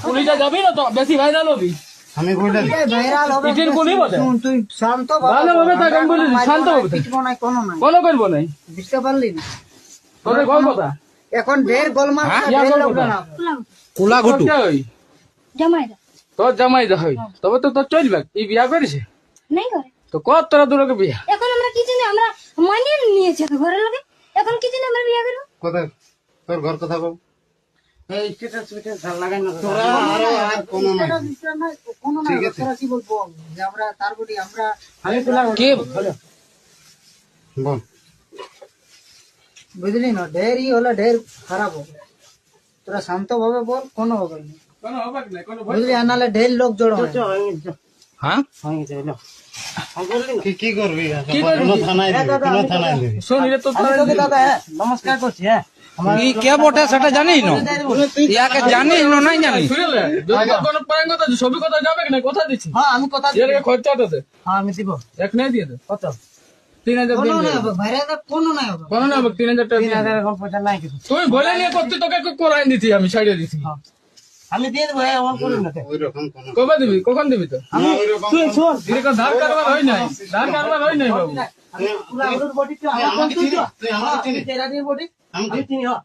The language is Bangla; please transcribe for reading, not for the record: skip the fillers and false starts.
পুলিশে যাবি না তো বেশি ভাইরাল হবি। আমি কইলা ভাইরাল হবে ইটের গুলি বটে। তুই শান্ত ভালোভাবে থাক, আমি বলি শান্ত হবে। পিটবো না কোনো নাই কোনো করবো নাই বুঝতে পারলি না তোদের কোন কথা এখন ঢের গোলমাল ইয়া ঢের করবো লোক না। না কুলা তোর ঘটু কে হই? জামাইরা তোর জামাই দা হই, তবে তো তোর চলবে। এই বিয়া করেছে নাই করে তো কত তোরা দুলোকে বিয়া। এখন আমরা কি জানি আমরা মানিয়ে নিয়েছি তো ঘরের লোকে এখন কি জানি আমরা বিয়ে করবো কোথায় তোর ঘর কথা কও এই স্ট্যাটাস স্ট্যাটাস লাগাই না তোরা আরো আর কোনো নাই কোনো না ঠিক আছে। তোরা কি বলবো যে আমরা তারপরে আমরা আমি তোলা কে বল বুঝলি না ঢেরই হলে ঢের খারাপ হবে তোরা শান্ত ভাবে বল কোনো হবে না কোনো হবে না, কোনো বুঝলি আর নাহলে ঢের লোক জড়ো হয় হ্যাঁ কি করবি কি করবি? কোনো থানায় দিবি কোনো থানায় দিবি শোন এটা তো তোরা দাদা হ্যাঁ নমস্কার করছি হ্যাঁ ই কে বটে সেটা জানিস না ইয়াকে জানিস না নাই জানিস শুনে লে, যদি তোর কোনো প্রাণ কথা আছে, ছবি কথা যাবে না, কথা দিচ্ছি। হ্যাঁ আমি কথা এর আগে খরচাটা দে, হ্যাঁ আমি দিব এক নাই দিয়ে দে। কত 3000 কোনো দিন নাই দে। হবে ভাইরা কোনো নাই হবে কোনো না হবে 3000 টাকা দিয়ে দে। এরকম পয়সা নাই কিছু তুই বলে নিয়ে করতে তোকে একটু করাই দিতি, আমি ছাড়িয়ে দিছি। আমি দিয়ে দেবো হ্যাঁ আমার করুন না ওই রকম কোনো কবে দিবি, কখন দিবি তো? না ওই রকম তুই শোন এরকম ধার কারবার হয় নাই, ধার কারবার হয় নাই বাবু। আমি পুরা আলুর বডি তো আমার আমাকে কোন তুই চিনিস? তুই আমাকে চিনিস? তেরা দিয়ে বডি আমাকে আমি চিনি হ্যাঁ